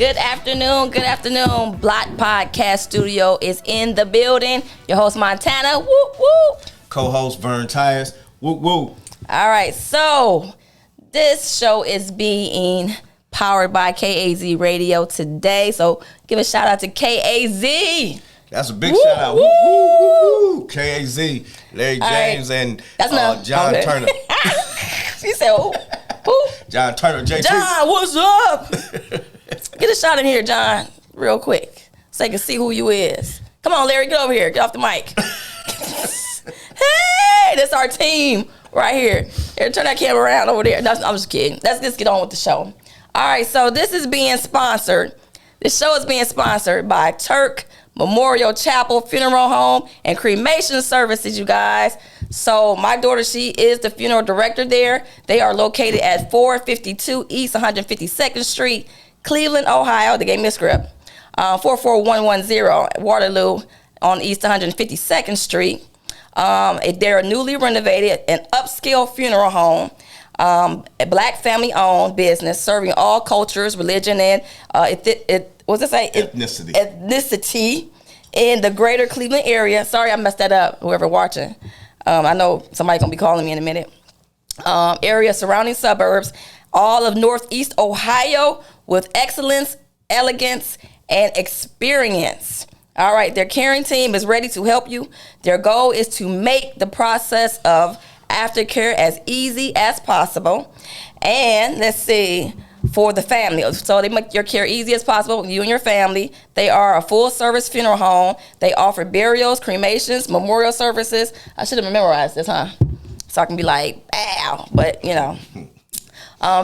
Good afternoon. Block Podcast Studio is in the building. Your host, Montana. Woo, woo. Co-host, Vern Tyers. Woo, woo. All right, so this show is being powered by KAZ Radio today. So give a shout out to KAZ. That's a big shout out. Woo, woo, woo. KAZ, Larry James, right. and John Turner. She said, who? John Turner, JT. John, what's up? Get a shot in here, John, real quick, so they can see who you is. Come on, Larry, get over here. Get off the mic. Hey, that's our team right here. Here, turn that camera around over there. I'm just kidding. Let's just get on with the show. All right, so this is being sponsored. This show is being sponsored by Turk Memorial Chapel Funeral Home and Cremation Services, you guys. So my daughter, she is the funeral director there. They are located at 452 East 152nd Street, Cleveland, Ohio. They gave me a script. 44110 Waterloo on East 152nd Street. They're a newly renovated and upscale funeral home. A black family-owned business serving all cultures, religion, and ethnicity in the greater Cleveland area. Sorry, I messed that up. Whoever watching, I know somebody's gonna be calling me in a minute. Area surrounding suburbs, all of Northeast Ohio, with excellence, elegance, and experience. All right, their caring team is ready to help you. Their goal is to make the process of aftercare as easy as possible. And let's see, for the family. So they make your care easy as possible, you and your family. They are a full-service funeral home. They offer burials, cremations, memorial services. I should have memorized this, huh? So I can be like, ow, but you know.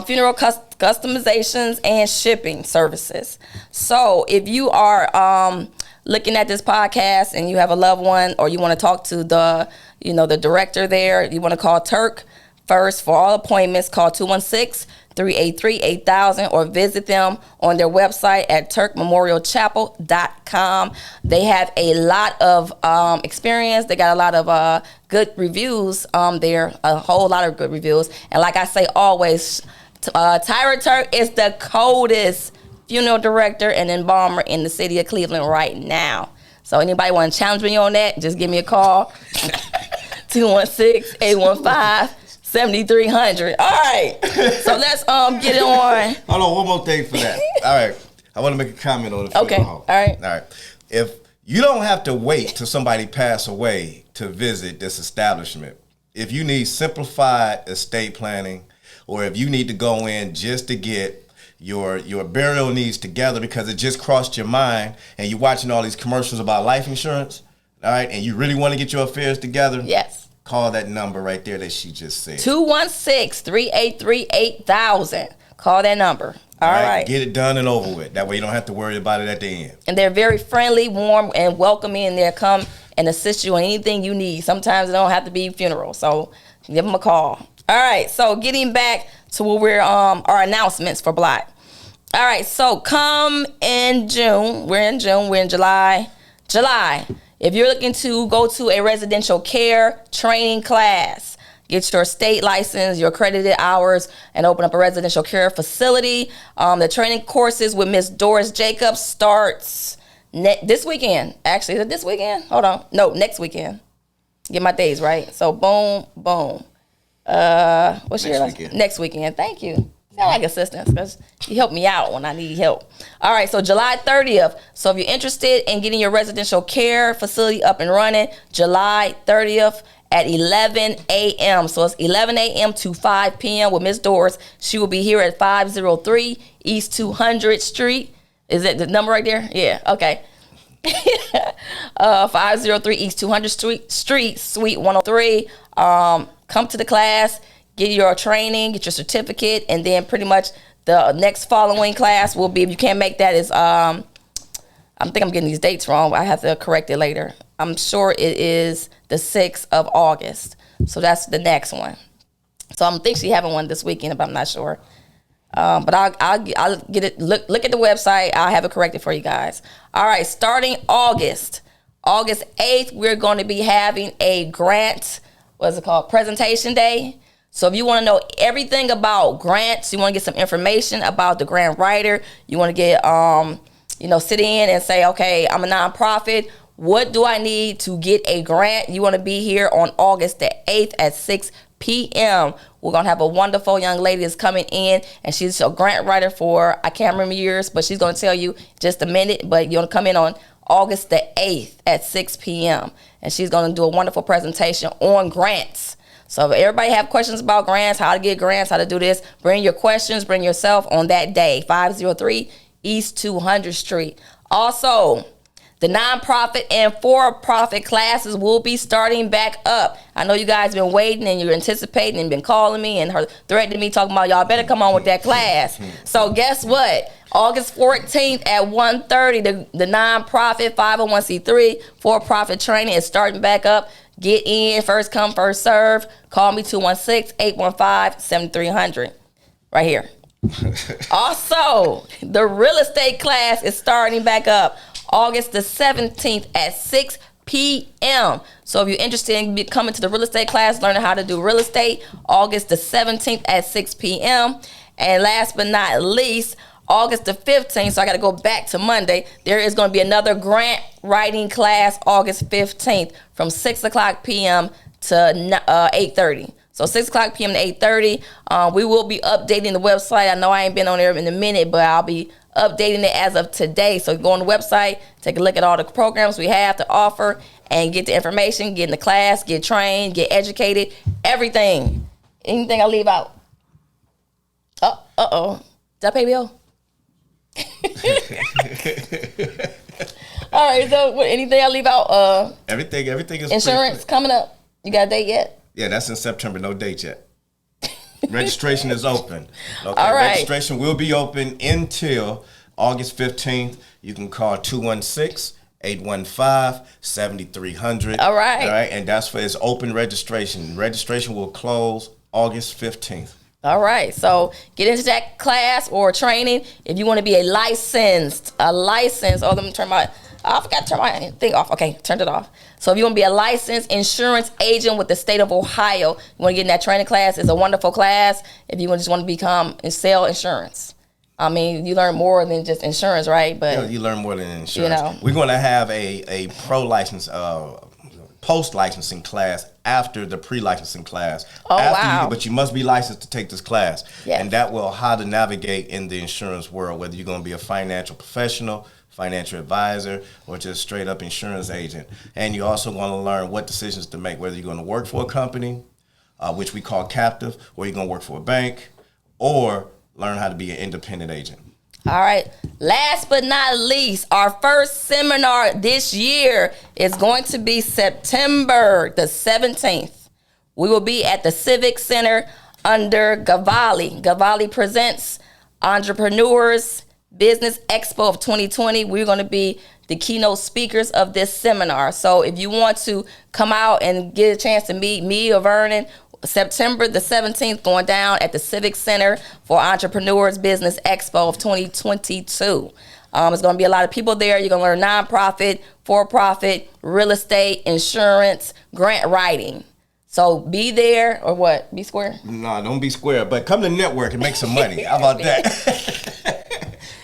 Funeral customizations and shipping services. So if you are looking at this podcast and you have a loved one, or you want to talk to the director there, you want to call Turk first for all appointments. Call 216-383-8000 or visit them on their website at turkmemorialchapel.com. They have a lot of experience. They got a lot of good reviews there, a whole lot of good reviews. And like I say always, Tyra Turk is the coldest funeral director and embalmer in the city of Cleveland right now. So anybody want to challenge me on that, just give me a call. 216-815-7300. All right. So let's get it on. Hold on, one more thing for that. All right. I want to make a comment on the funeral home. All right. All right. If you don't have to wait till somebody pass away to visit this establishment, if you need simplified estate planning, or if you need to go in just to get your burial needs together because it just crossed your mind and you're watching all these commercials about life insurance, all right, and you really want to get your affairs together, yes, call that number right there that she just said. 216-383-8000. Call that number. All right. Get it done and over with. That way you don't have to worry about it at the end. And they're very friendly, warm, and welcoming, and they'll come and assist you on anything you need. Sometimes it don't have to be funeral, so give them a call. All right, so getting back to what we're our announcements for Block. All right, so come in June. We're in July. If you're looking to go to a residential care training class, get your state license, your accredited hours, and open up a residential care facility. The training courses with Miss Doris Jacobs starts this weekend. Actually, is it this weekend? Hold on. No, next weekend. Get my days right. So boom. What's your next weekend? Thank you. I like assistance because you help me out when I need help. All right, so July 30th. So if you're interested in getting your residential care facility up and running, July 30th at 11 a.m. So it's 11 a.m. to 5 p.m. with Miss Doris. She will be here at 503 East 200th Street. Is that the number right there? Yeah, okay. 503 East 200th Street, Suite 103. Come to the class, get your training, get your certificate, and then pretty much the next following class will be, if you can't make that, is I think I'm getting these dates wrong. I have to correct it later. I'm sure it is the 6th of August. So that's the next one. So I'm thinking she's having one this weekend, but I'm not sure. But I'll get it. Look at the website. I'll have it corrected for you guys. All right, starting August 8th, we're going to be having a grant, presentation day. So if you want to know everything about grants, you want to get some information about the grant writer, you want to get, sit in and say, okay, I'm a nonprofit. What do I need to get a grant? You want to be here on August the 8th at 6 p.m. We're going to have a wonderful young lady that's coming in, and she's a grant writer for, I can't remember years, but she's going to tell you just a minute, but you're going to come in on August the 8th at 6 p.m. And she's going to do a wonderful presentation on grants. So if everybody have questions about grants, how to get grants, how to do this, bring your questions, bring yourself on that day, 503 East 200th Street. Also, the nonprofit and for-profit classes will be starting back up. I know you guys been waiting and you're anticipating and been calling me and threatening me, talking about y'all better come on with that class. So guess what? August 14th at 1:30, the nonprofit 501c3 for-profit training is starting back up. Get in, first come, first serve. Call me 216-815-7300 right here. Also, the real estate class is starting back up August the 17th at 6 p.m. So if you're interested in coming to the real estate class, learning how to do real estate, August the 17th at 6 p.m. And last but not least, August the 15th, so I got to go back to Monday, there is going to be another grant writing class August 15th from 6 o'clock p.m. to 8:30. So 6 o'clock p.m. to 8:30. We will be updating the website. I know I ain't been on there in a minute, but I'll be updating it as of today. So go on the website, take a look at all the programs we have to offer, and get the information, get in the class, get trained, get educated, everything. Anything I leave out? Uh-oh. Did I pay bill? All right, so anything I leave out? Everything is insurance coming up. You got a date yet? Yeah, that's in September. No date yet. Registration is open. Okay, all right. Registration will be open until August 15th. You can call 216-815-7300. All right. All right, and that's for its open registration. Registration will close August 15th. All right, so get into that class or training if you want to be a licensed. Oh, let me turn I forgot to turn my thing off. Okay, turned it off. So if you want to be a licensed insurance agent with the state of Ohio, you want to get in that training class. It's a wonderful class. If you just want to become and sell insurance. I mean, you learn more than just insurance, right? But yeah, you learn more than insurance. We're going to have a pro license, post-licensing class after the pre-licensing class. Wow. But you must be licensed to take this class. Yes. And that will how to navigate in the insurance world, whether you're going to be a financial professional, financial advisor, or just straight up insurance agent. And you're also going to learn what decisions to make, whether you're going to work for a company, which we call captive, or you're going to work for a bank, or learn how to be an independent agent. All right. Last but not least, our first seminar this year is going to be September the 17th. We will be at the Civic Center under Gavalli. Gavalli presents Entrepreneurs Business Expo of 2020. We're going to be the keynote speakers of this seminar. So if you want to come out and get a chance to meet me or Vernon, September the 17th, going down at the Civic Center for Entrepreneurs Business Expo of 2022. It's going to be a lot of people there. You're going to learn nonprofit, for-profit, real estate, insurance, grant writing. So be there or what? Be square? No, don't be square, but come to network and make some money. How about that?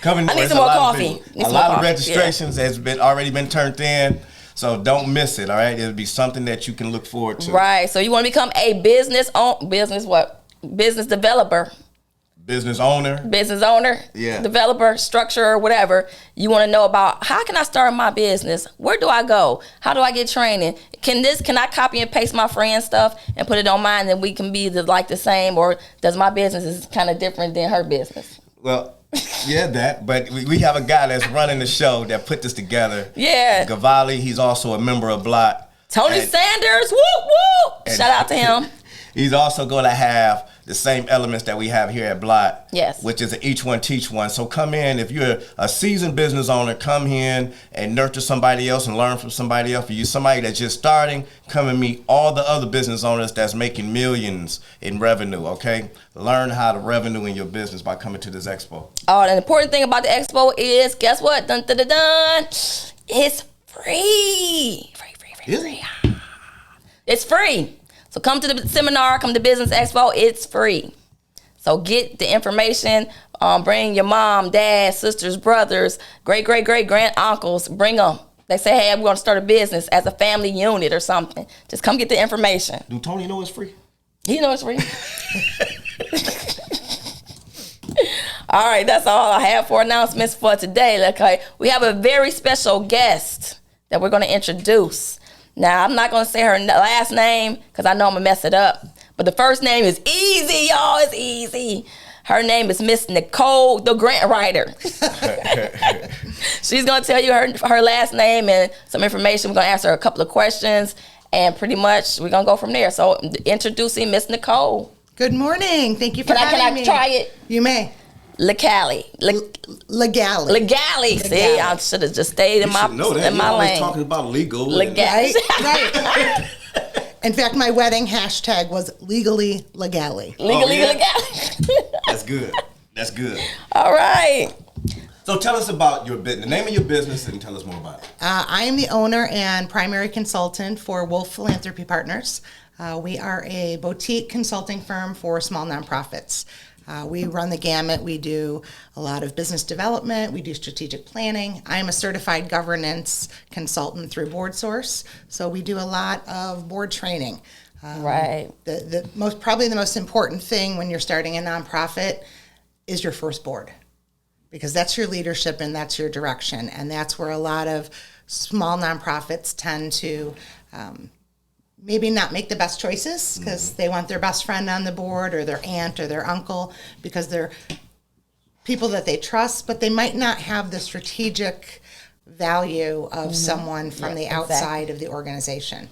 Come I need some more coffee. A lot of registrations has already been turned in. So don't miss it, all right? It'll be something that you can look forward to. Right. So you want to become a business developer. Business owner. Yeah. Developer, structure, or whatever. You want to know about how can I start my business? Where do I go? How do I get training? Can I copy and paste my friend's stuff and put it on mine and we can be the same, or does my business is kind of different than her business? Well, yeah, but we have a guy that's running the show that put this together. Yeah. Gavalli, he's also a member of Blot. Tony Sanders, whoop, whoop. Shout out to him. He's also going to have the same elements that we have here at Blot. Yes. Which is an each one, teach one. So come in, if you're a seasoned business owner, come in and nurture somebody else and learn from somebody else. For you, somebody that's just starting, come and meet all the other business owners that's making millions in revenue, okay? Learn how to revenue in your business by coming to this expo. Oh, and the important thing about the expo is, guess what? Dun, dun, dun, dun. It's free. Free. Is it? It's free. So come to the seminar, come to Business Expo. It's free. So get the information. Bring your mom, dad, sisters, brothers, great grand uncles. Bring them. They say, hey, I'm going to start a business as a family unit or something. Just come get the information. Do Tony know it's free? He knows it's free. All right, that's all I have for announcements for today. Okay, we have a very special guest that we're going to introduce. Now, I'm not going to say her last name because I know I'm going to mess it up. But the first name is easy, y'all. It's easy. Her name is Miss Nicole, the grant writer. She's going to tell you her last name and some information. We're going to ask her a couple of questions, and pretty much we're going to go from there. So introducing Miss Nicole. Good morning. Thank you for having me. Can I try it? You may. Legali. Legali. See, I should have just stayed in my lane. Talking about legal. Legali. Right. In fact, my wedding hashtag was legally legali. Legali. That's good. That's good. All right. So tell us about your business, the name of your business, and tell us more about it. I am the owner and primary consultant for Wolf Philanthropy Partners. We are a boutique consulting firm for small nonprofits. We run the gamut. We do a lot of business development. We do strategic planning. I am a certified governance consultant through BoardSource, so we do a lot of board training. Right. Probably the most important thing when you're starting a nonprofit is your first board, because that's your leadership and that's your direction, and that's where a lot of small nonprofits tend to maybe not make the best choices because they want their best friend on the board or their aunt or their uncle because they're people that they trust, but they might not have the strategic value of someone from the outside of the organization.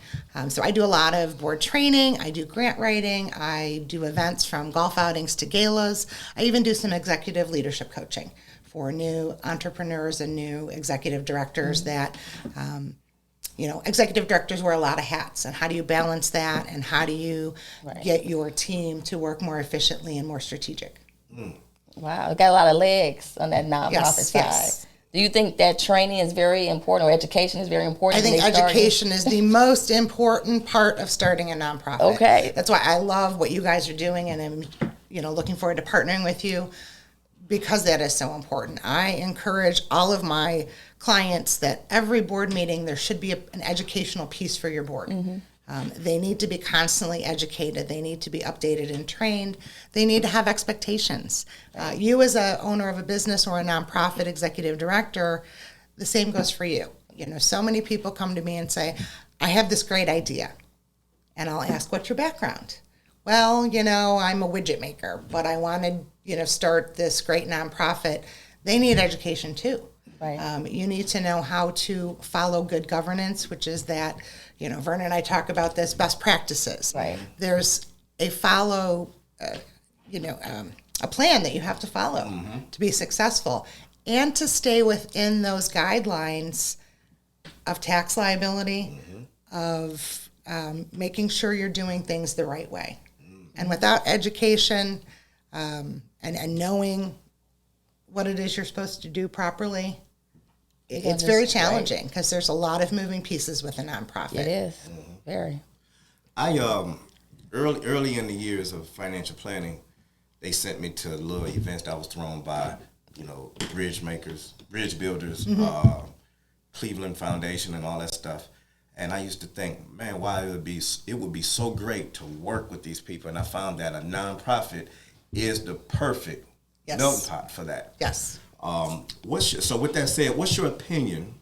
So I do a lot of board training, I do grant writing, I do events from golf outings to galas. I even do some executive leadership coaching for new entrepreneurs and new executive directors that executive directors wear a lot of hats, and how do you balance that, and how do you get your team to work more efficiently and more strategic? Wow, you got a lot of legs on that nonprofit side. Yes. Do you think that training is very important, or education is very important? I think education is the most important part of starting a nonprofit. Okay. That's why I love what you guys are doing, and I'm looking forward to partnering with you, because that is so important. I encourage all of my clients that every board meeting there should be an educational piece for your board. They need to be constantly educated. They need to be updated and trained. They need to have expectations. You as a owner of a business or a nonprofit executive director, the same goes for you. So many people come to me and say, I have this great idea. And I'll ask, what's your background? Well, I'm a widget maker, but I want to, start this great nonprofit. They need education too. Right. You need to know how to follow good governance, which is that, Vernon and I talk about this, best practices. Right. There's a a plan that you have to follow to be successful, and to stay within those guidelines of tax liability, of making sure you're doing things the right way. And without education and knowing what it is you're supposed to do properly, it's very challenging because there's a lot of moving pieces with a nonprofit. It is. Very. I early in the years of financial planning, they sent me to little events that was thrown by, bridge makers, bridge builders, Cleveland Foundation, and all that stuff. And I used to think, man, why it would be so great to work with these people. And I found that a nonprofit is the perfect melting pot for that. Yes. So with that said, what's your opinion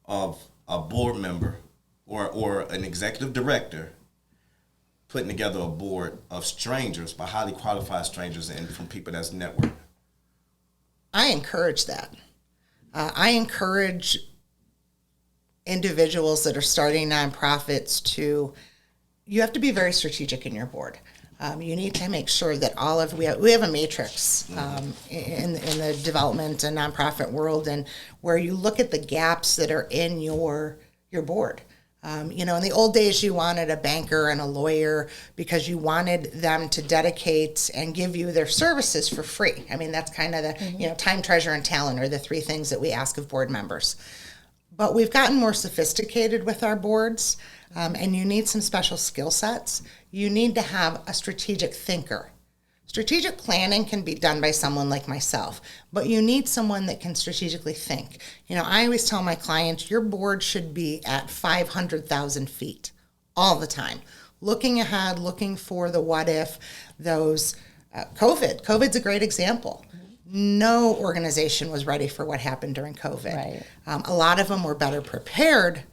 of a board member or an executive director putting together a board of strangers, but highly qualified strangers, and from people that's networked? I encourage that. I encourage individuals that are starting nonprofits you have to be very strategic in your board. You need to make sure that we have a matrix in the development and nonprofit world, and where you look at the gaps that are in your board. In the old days, you wanted a banker and a lawyer because you wanted them to dedicate and give you their services for free. I mean, that's kind of the time, treasure, and talent are the three things that we ask of board members. But we've gotten more sophisticated with our boards, and you need some special skill sets. You need to have a strategic thinker. Strategic planning can be done by someone like myself, but you need someone that can strategically think. You know, I always tell my clients, your board should be at 500,000 feet all the time, looking ahead, looking for the what if, those COVID's a great example. No organization was ready for what happened during COVID. Right. A lot of them were better prepared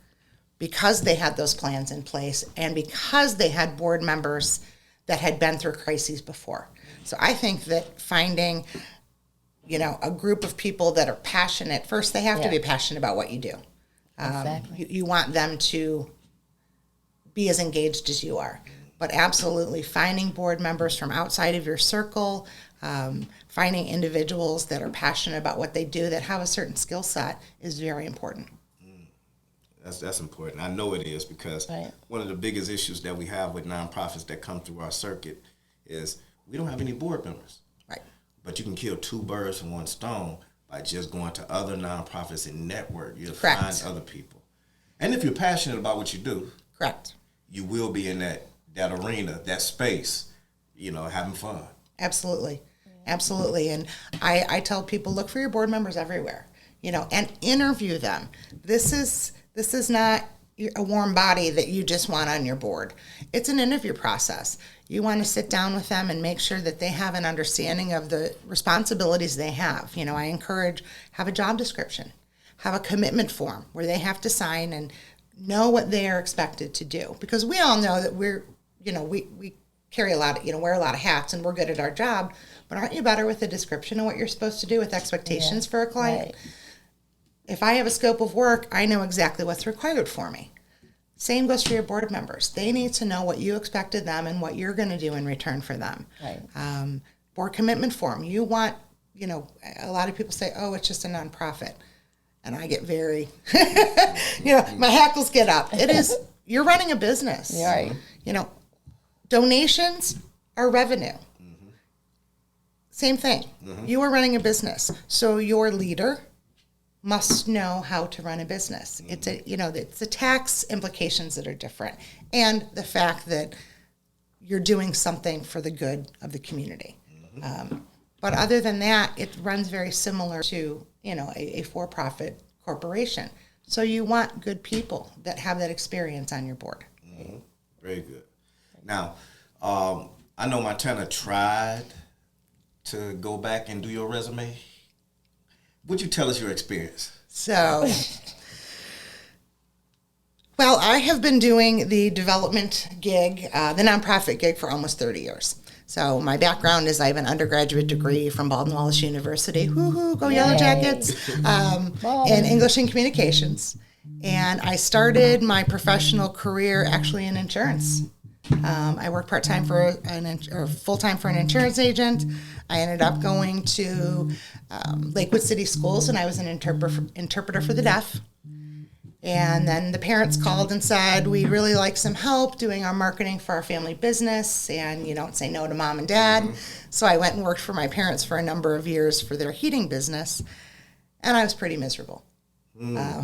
because they had those plans in place and because they had board members that had been through crises before. So I think that finding, you know, a group of people that are passionate, first they have to be passionate about what you do. Exactly. You want them to be as engaged as you are. But absolutely finding board members from outside of your circle, finding individuals that are passionate about what they do, that have a certain skill set is very important. That's important. I know it is because one of the biggest issues that we have with nonprofits that come through our circuit is we don't have any board members. Right. But you can kill two birds with one stone by just going to other nonprofits and network. You'll Correct. find other people. And if you're passionate about what you do, Correct. you will be in that arena, that space, you know, having fun. Absolutely. Absolutely. And I tell people, look for your board members everywhere, you know, and interview them. This is not a warm body that you just want on your board. It's an interview process. You want to sit down with them and make sure that they have an understanding of the responsibilities they have. You know, I encourage, have a job description, have a commitment form where they have to sign and know what they are expected to do. Because we all know that we carry a lot of, wear a lot of hats and we're good at our job, but aren't you better with a description of what you're supposed to do with expectations for a client? Right. If I have a scope of work, I know exactly what's required for me. Same goes for your board members. They need to know what you expect of them and what you're going to do in return for them. Right. Board commitment form. You want, a lot of people say, oh, it's just a nonprofit. And I get very, my hackles get up. It is, you're running a business. Right. Donations are revenue. Same thing. You are running a business. So your leader must know how to run a business. It's it's the tax implications that are different, and the fact that you're doing something for the good of the community. But other than that, it runs very similar to a for-profit corporation. So you want good people that have that experience on your board. Very good. Now, I know Montana tried to go back and do your resume. Would you tell us your experience? So, well, I have been doing the development gig, the nonprofit gig, for almost 30 years. So my background is I have an undergraduate degree from Baldwin Wallace University. Woohoo, go Yellow Jackets! In English and Communications. And I started my professional career actually in insurance. I worked part-time or full-time for an insurance agent. I ended up going to Lakewood City Schools, and I was an interpreter for the deaf. And then the parents called and said, we'd really like some help doing our marketing for our family business, and you don't say no to mom and dad. So I went and worked for my parents for a number of years for their heating business, and I was pretty miserable.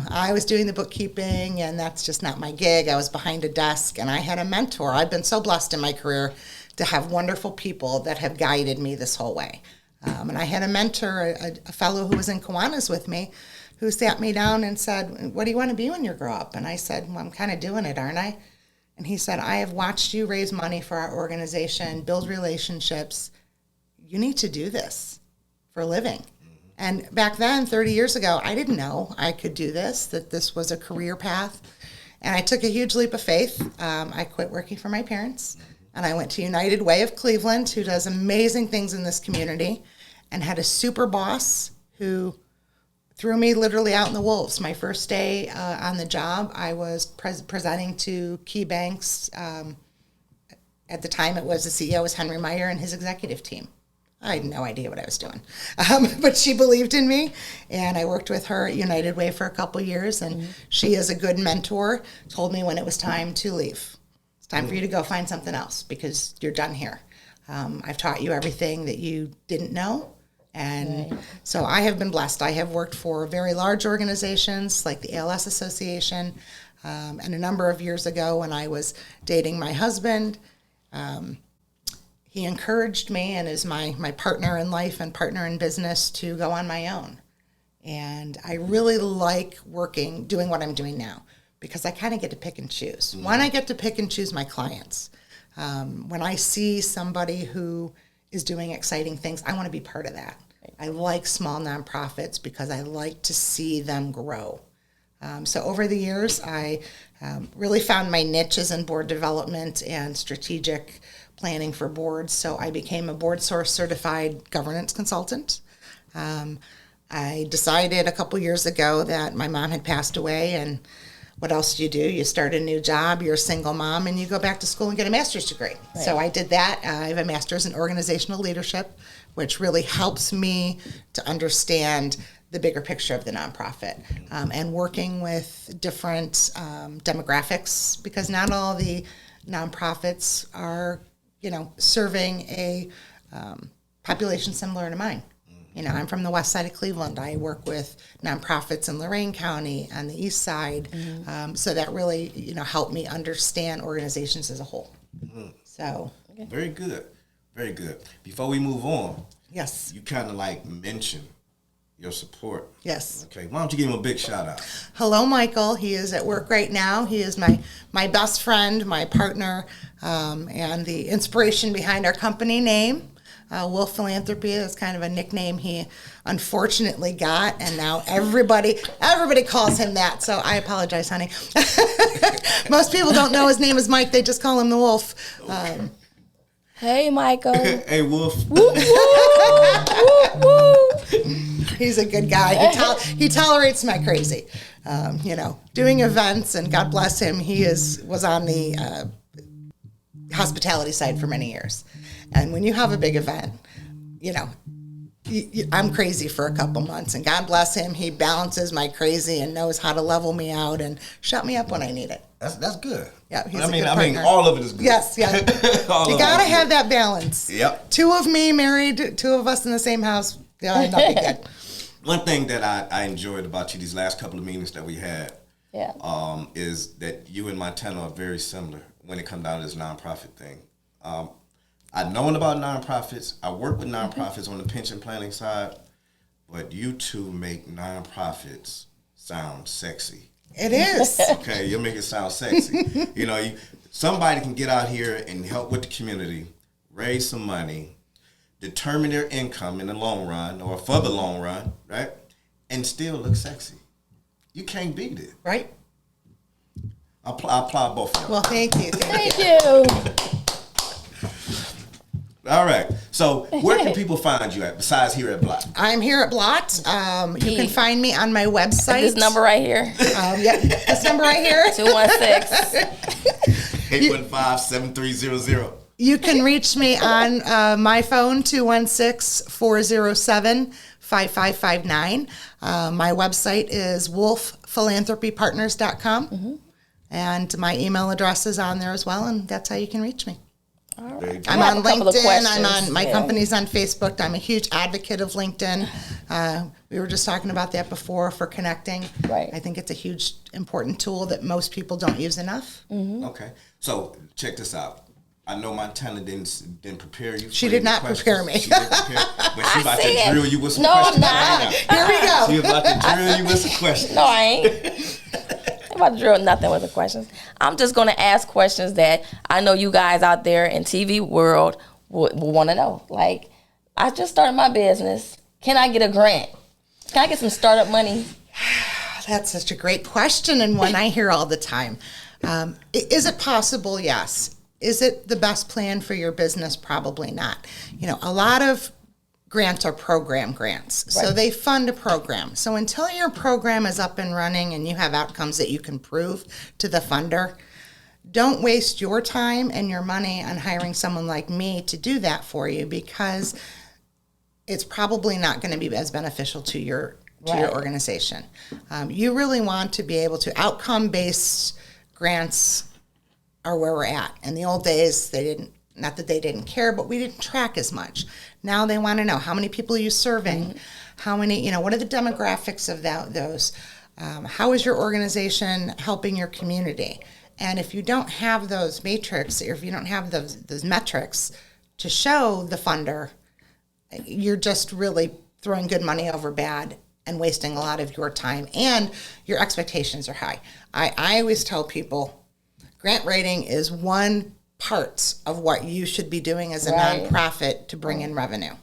I was doing the bookkeeping, and that's just not my gig. I was behind a desk, and I had a mentor. I've been so blessed in my career to have wonderful people that have guided me this whole way. And I had a mentor, a fellow who was in Kiwanis with me, who sat me down and said, what do you want to be when you grow up? And I said, well, I'm kind of doing it, aren't I? And he said, I have watched you raise money for our organization, build relationships. You need to do this for a living. And back then, 30 years ago, I didn't know I could do this, that this was a career path. And I took a huge leap of faith. I quit working for my parents, and I went to United Way of Cleveland, who does amazing things in this community, and had a super boss who threw me literally out in the wolves. My first day on the job, I was presenting to key banks. At the time, the CEO was Henry Meyer and his executive team. I had no idea what I was doing, but she believed in me, and I worked with her at United Way for a couple years, and she, as a good mentor, told me when it was time to leave. It's time for you to go find something else because you're done here. I've taught you everything that you didn't know, And so I have been blessed. I have worked for very large organizations like the ALS Association. And a number of years ago when I was dating my husband, he encouraged me and is my partner in life and partner in business to go on my own. And I really like doing what I'm doing now because I kind of get to pick and choose. One, I get to pick and choose my clients. When I see somebody who is doing exciting things, I want to be part of that. I like small nonprofits because I like to see them grow. So over the years, I really found my niches in board development and strategic planning for boards. So I became a Board Source certified governance consultant. I decided a couple years ago that my mom had passed away, and what else do? You start a new job, you're a single mom, and you go back to school and get a master's degree. Right. So I did that. I have a master's in organizational leadership, which really helps me to understand the bigger picture of the nonprofit and working with different demographics, because not all the nonprofits are, serving a population similar to mine. I'm from the west side of Cleveland. I work with nonprofits in Lorain County and the east side. So that really, helped me understand organizations as a whole. So very good. Very good. Before we move on, yes, you kind of mentioned your support. Yes. Okay. Why don't you give him a big shout out? Hello, Michael. He is at work right now. He is my best friend, my partner, and the inspiration behind our company name. Wolf Philanthropy is kind of a nickname he unfortunately got, and now everybody calls him that. So I apologize, honey. Most people don't know his name is Mike; they just call him the Wolf. Hey, Michael. Hey, Wolf. Woo, woo, woo, woo. He's a good guy. He tolerates my crazy. Doing events, and God bless him, he was on the hospitality side for many years. And when you have a big event, I'm crazy for a couple months, and God bless him, he balances my crazy and knows how to level me out and shut me up when I need it. That's good. Yeah, he's a good partner. I mean, all of it is good. Yes, yeah. You gotta have that balance. Yep. Two of me married, two of us in the same house. Yeah, not be good. One thing that I enjoyed about you these last couple of meetings that we had, is that you and Montana are very similar when it comes down to this nonprofit thing. I've known about nonprofits. I work with nonprofits on the pension planning side, but you two make nonprofits sound sexy. It is. Okay, you make it sound sexy. Somebody can get out here and help with the community, raise some money, determine their income in the long run or for the long run, right? And still look sexy. You can't beat it. Right. I applaud both of you. Well, thank you. Thank you. All right. So where can people find you at besides here at Blot? I'm here at Blot. You can find me on my website. This number right here. This number right here. 216. 815-7300. You can reach me on my phone, 216-407-5559. My website is wolfphilanthropypartners.com. And my email address is on there as well, and that's how you can reach me. Right. I'm on LinkedIn. I'm on my company's on Facebook. I'm a huge advocate of LinkedIn. We were just talking about that before for connecting. Right. I think it's a huge, important tool that most people don't use enough. Mm-hmm. Okay. So check this out. I know Montana didn't prepare you. She did not prepare me. She didn't prepare, but she's about to drill you with some No, questions I'm right not. now. Here we go. She's about to drill you with some questions. No, I ain't. I'm about to drill nothing with the questions. I'm just going to ask questions that I know you guys out there in TV world will want to know. Like, I just started my business. Can I get a grant? Can I get some startup money? That's such a great question, and one I hear all the time. Is it possible? Yes. Is it the best plan for your business? Probably not. A lot of grants are program grants. Right. So they fund a program. So until your program is up and running and you have outcomes that you can prove to the funder, don't waste your time and your money on hiring someone like me to do that for you, because it's probably not going to be as beneficial to your organization. You really want to be able to outcome-based grants are where we're at. In the old days, they didn't Not that they didn't care, but we didn't track as much. Now they want to know how many people are you serving, how many, what are the demographics of those? How is your organization helping your community? And if you don't have those matrix, or if you don't have those metrics to show the funder, you're just really throwing good money over bad and wasting a lot of your time, and your expectations are high. I always tell people, grant writing is one part of what you should be doing as a nonprofit to bring in revenue.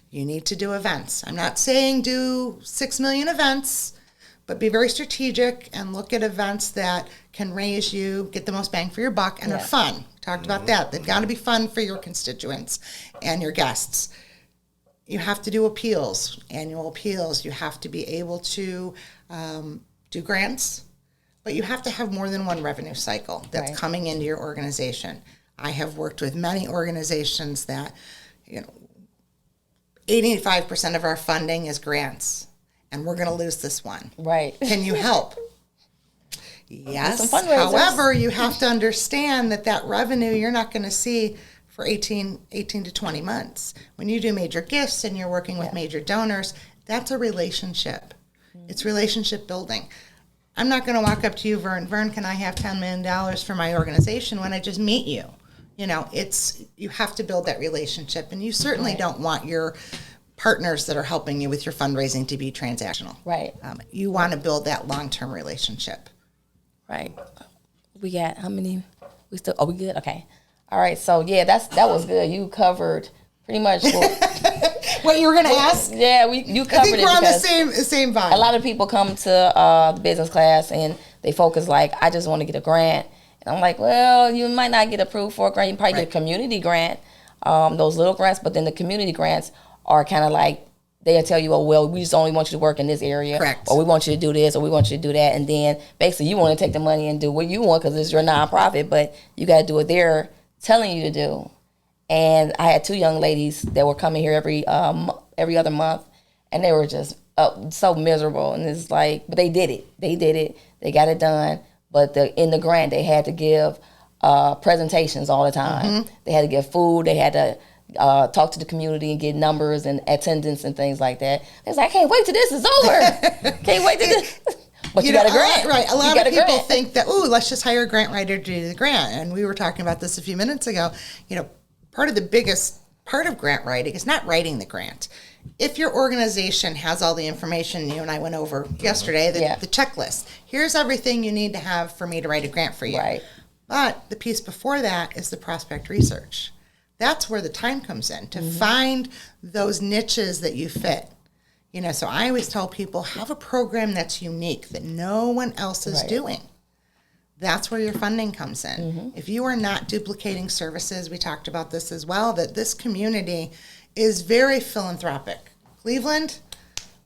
You need to do events. I'm not saying do 6 million events, but be very strategic and look at events that can raise you, get the most bang for your buck, and are fun. Talked about that. They've got to be fun for your constituents and your guests. You have to do appeals, annual appeals. You have to be able to do grants, but you have to have more than one revenue cycle that's coming into your organization. I have worked with many organizations that, 85% of our funding is grants, and we're going to lose this one. Right. Can you help? Yes. Some fundraisers. However, you have to understand that revenue you're not going to see for 18 to 20 months. When you do major gifts and you're working with major donors, that's a relationship. It's relationship building. I'm not going to walk up to you, Vern, can I have $10 million for my organization when I just meet you? You have to build that relationship, and you certainly don't want your partners that are helping you with your fundraising to be transactional. Right. You want to build that long-term relationship. Right. We got how many? We good? Okay. All right. So that was good. You covered pretty much what you were going to ask. Yeah, you covered it. I think we're on the same vibe. A lot of people come to the business class and they focus like, I just want to get a grant. And I'm like, well, you might not get approved for a grant. You probably get a community grant, those little grants. But then the community grants are kind of like, they'll tell you, oh, well, we just only want you to work in this area. Correct. Or we want you to do this, or we want you to do that. And then basically you want to take the money and do what you want because it's your nonprofit, but you got to do what they're telling you to do. And I had 2 young ladies that were coming here every other month, and they were just so miserable. And it's like, but they did it. They got it done. But in the grant, they had to give presentations all the time. They had to give food. They had to talk to the community and get numbers and attendance and things like that. It's like, I can't wait till this is over. Can't wait till this. But you got a grant. Right. A lot of people think that, let's just hire a grant writer to do the grant. And we were talking about this a few minutes ago. Part of the biggest part of grant writing is not writing the grant. If your organization has all the information you and I went over yesterday, the checklist, here's everything you need to have for me to write a grant for you. Right. But the piece before that is the prospect research. That's where the time comes in, to find those niches that you fit. So I always tell people, have a program that's unique, that no one else is doing. That's where your funding comes in. If you are not duplicating services, we talked about this as well, that this community is very philanthropic. Cleveland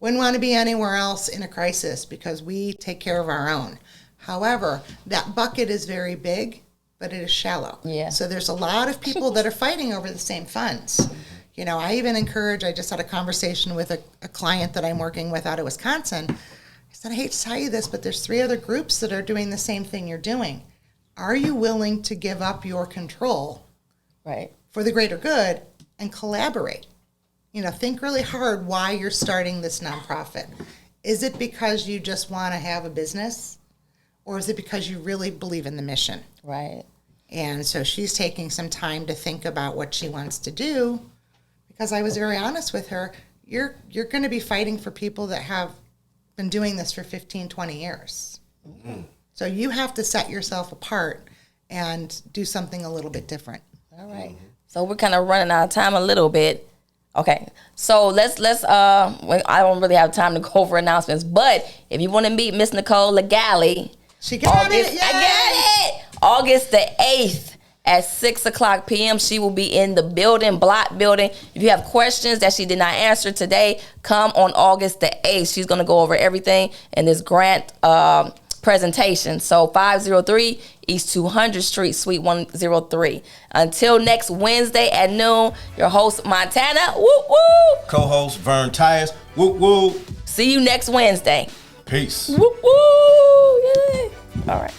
wouldn't want to be anywhere else in a crisis because we take care of our own. However, that bucket is very big, but it is shallow. Yeah. So there's a lot of people that are fighting over the same funds. I even encourage, I just had a conversation with a client that I'm working with out of Wisconsin. I said, I hate to tell you this, but there's 3 other groups that are doing the same thing you're doing. Are you willing to give up your control for the greater good and collaborate? Think really hard why you're starting this nonprofit. Is it because you just want to have a business, or is it because you really believe in the mission? Right. And so she's taking some time to think about what she wants to do, because I was very honest with her. You're going to be fighting for people that have been doing this for 15, 20 years. So you have to set yourself apart and do something a little bit different. All right. So we're kind of running out of time a little bit. Okay. So let's I don't really have time to go over announcements, but if you want to meet Miss Nicole Legale, she got it. I got it. August the 8th at 6:00 p.m. She will be in the building, Block Building. If you have questions that she did not answer today, come on August the 8th. She's going to go over everything in this grant presentation. So 503 East 200th Street, Suite 103. Until next Wednesday at noon, your host, Montana. Woo woo. Co-host, Vern Tyus. Woo woo. See you next Wednesday. Peace. Woo woo. Yay. All right.